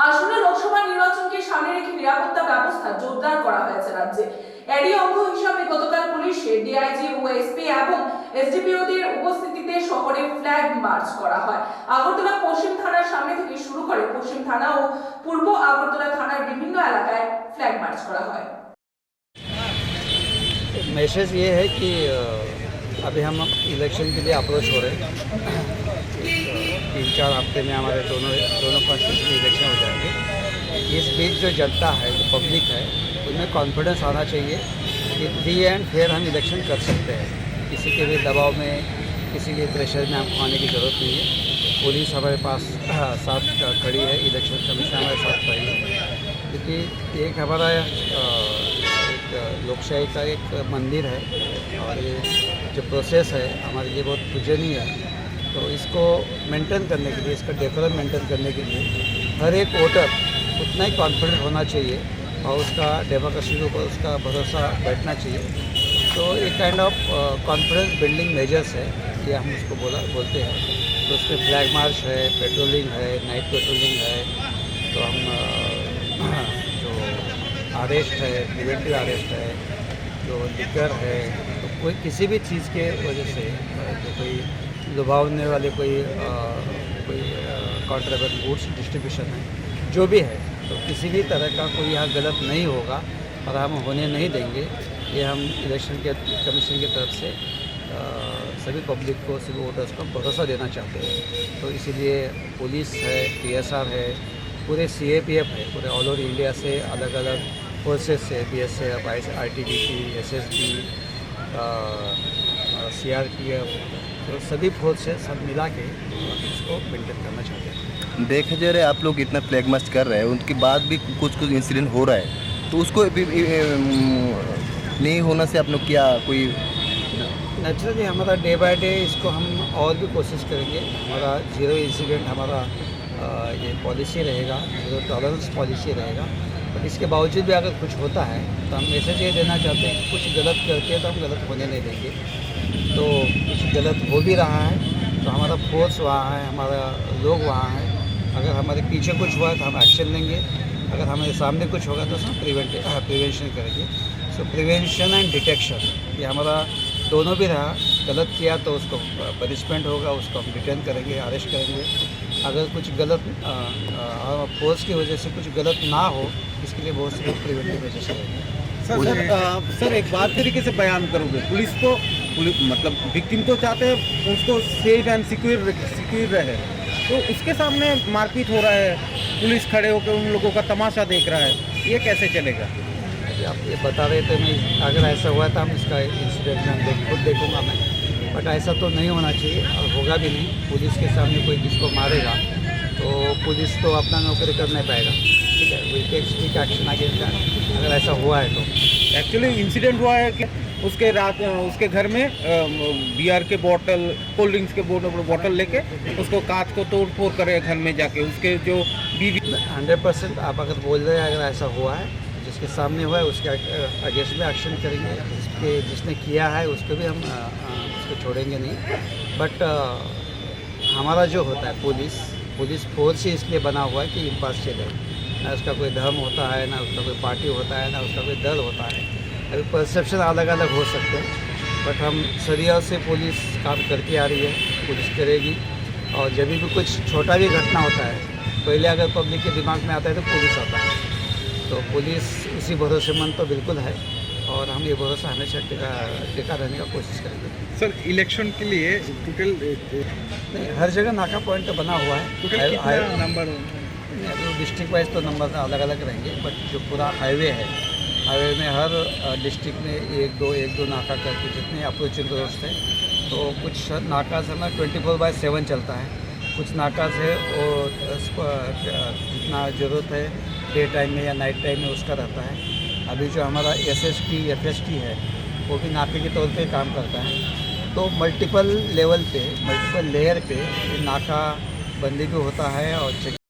আসন্ন লোকসভা নির্বাচনকে সামনে রেখে নিরাপত্তা ব্যবস্থা জোরদার করা হয়েছে রাজ্যে। এরই অঙ্গ হিসাবে গতকাল পুলিশের ডিআইজি ও এসপি এবং এসডিপিওদের উপস্থিতিতে শহরে ফ্ল্যাগ মার্চ করা হয়। আগরতলা পশ্চিম থানার সামনে থেকে শুরু করে পশ্চিম থানা ও পূর্ব আগরতলা থানার বিভিন্ন এলাকায় ফ্ল্যাগ মার্চ করা হয়। मैसेज ये है कि अभी हम इलेक्शन के लिए अप्रोच हो रहे हैं। 3-4 हफ्ते में हमारे दोनों कॉन्स्टिट्यूशन इलेक्शन हो जाएंगे। इस बीच जो जनता है, जो पब्लिक है, उनमें कॉन्फिडेंस आना चाहिए कि फ्री एंड फेयर हम इलेक्शन कर सकते हैं। किसी के भी दबाव में, किसी के प्रेशर में हमको आने की ज़रूरत नहीं है। पुलिस हमारे पास साथ खड़ी है, इलेक्शन कमीशन हमारे साथ खड़ी है, क्योंकि एक हमारा लोकशाही का एक मंदिर है और ये जो प्रोसेस है हमारे लिए बहुत पूजनीय है। तो इसको मेंटेन करने के लिए, इसका डेकोरम मेंटेन करने के लिए हर एक वोटर उतना ही कॉन्फिडेंट होना चाहिए और उसका डेमोक्रेसी के ऊपर उसका भरोसा बैठना चाहिए। तो एक kind of confidence building measures है, ये हम उसको बोलते हैं। तो उसमें फ्लैग मार्च है, पेट्रोलिंग है, नाइट पेट्रोलिंग है। तो हम जो अरेस्ट है, प्रिवेंटिव अरेस्ट है, जो लिकर है, तो कोई किसी भी चीज़ के वजह से जो कोई लुभावने वाले कोई कॉन्ट्राबैंड गुड्स डिस्ट्रीब्यूशन है, जो भी है, तो किसी भी तरह का कोई यहाँ गलत नहीं होगा और हम होने नहीं देंगे। ये हम इलेक्शन के कमीशन की तरफ से सभी पब्लिक को, सभी वोटर्स को भरोसा देना चाहते हैं। तो इसीलिए पुलिस है, PSR है, पूरे CAPF है, पूरे ऑल ओवर इंडिया से अलग अलग फोर्सेस से, BSF, ITBP, SSB, CRPF, तो सभी फोर्सेस सब मिला के इसको मेंटेन करना चाहते हैं। देखे जा रहे आप लोग इतना फ्लैग मार्च कर रहे हैं, उनके बाद भी कुछ इंसिडेंट हो रहा है, तो उसको नहीं होना से आप लोग क्या कोई नेचुरली हमारा डे बाय डे इसको हम और भी कोशिश करेंगे। हमारा 0 इंसिडेंट हमारा ये पॉलिसी रहेगा, 0 टॉलरेंस पॉलिसी रहेगा। बट इसके बावजूद भी अगर कुछ होता है तो हम मैसेज ये देना चाहते हैं कि कुछ गलत करते हैं तो हम गलत होने नहीं देंगे। तो कुछ गलत हो भी रहा है तो हमारा फोर्स वहाँ है, हमारा लोग वहाँ हैं। अगर हमारे पीछे कुछ हुआ है तो हम एक्शन लेंगे, अगर हमारे सामने कुछ होगा तो हम प्रिवेंशन करेंगे। सो प्रिवेंशन एंड डिटेक्शन ये हमारा दोनों भी रहा। गलत किया तो उसको पनिशमेंट होगा, उसको हम डिटेन करेंगे, अरेस्ट करेंगे। अगर कुछ गलत फोर्स की वजह से कुछ गलत ना हो, इसके लिए बहुत से प्रिवेंटिव मेजर्स रहेंगे। सर एक बात तरीके से बयान करोगे, पुलिस मतलब विक्टिम तो चाहते हैं उसको सेफ एंड सिक्योर रहे, तो उसके सामने मारपीट हो रहा है, पुलिस खड़े होकर उन लोगों का तमाशा देख रहा है, ये कैसे चलेगा? आप ये बता रहे थे, मैं अगर ऐसा हुआ था हम इसका इंसिडेंट में खुद देखूंगा मैं, बट ऐसा तो नहीं होना चाहिए और होगा भी नहीं। पुलिस के सामने कोई किसको मारेगा तो पुलिस तो अपना नौकरी कर नहीं पाएगा, ठीक है। Will take strict action against that अगर ऐसा हुआ है तो। एक्चुअली इंसिडेंट हुआ है कि उसके घर में बियर के बोतल, कोल्ड ड्रिंक्स के बोतल लेके उसको कांच को तोड़ फोड़ करे घर में जाके, उसके जो बीवी 100% आप अगर बोल रहे हैं अगर ऐसा हुआ है, जिसके सामने हुआ है उसके अगेंस्ट में एक्शन करेंगे। जिसने किया है उसको भी हम उसको छोड़ेंगे नहीं। बट हमारा जो होता है पुलिस फोर्स ही इसलिए बना हुआ है कि इम्पार्शियल है। ना उसका कोई धर्म होता है, ना उसका कोई पार्टी होता है, ना उसका कोई दल होता है। अभी परसेप्शन अलग अलग हो सकते हैं, बट हम सदियों से पुलिस काम करती आ रही है, पुलिस करेगी। और जब भी कुछ छोटा भी घटना होता है, पहले अगर पब्लिक के दिमाग में आता है तो पुलिस आता है। तो पुलिस उसी भरोसेमंद तो बिल्कुल है और हम ये भरोसा हमेशा टिका रहने का कोशिश करेंगे। सर इलेक्शन के लिए टोटल नहीं, हर जगह नाका पॉइंट तो बना हुआ है। नंबर डिस्ट्रिक्ट वाइज तो नंबर अलग अलग रहेंगे, बट जो पूरा हाईवे है, हाईवे में हर डिस्ट्रिक्ट में एक दो नाका करके जितने अप्रोचिंग रोड्स हैं, तो कुछ नाका से ना 24/7 चलता है, कुछ नाका है वो जितना ज़रूरत है डे टाइम में या नाइट टाइम में उसका रहता है। अभी जो हमारा SST FST है वो भी नाके के तौर पे काम करता है। तो मल्टीपल लेवल पे, मल्टीपल लेयर पे नाका बंदी भी होता है और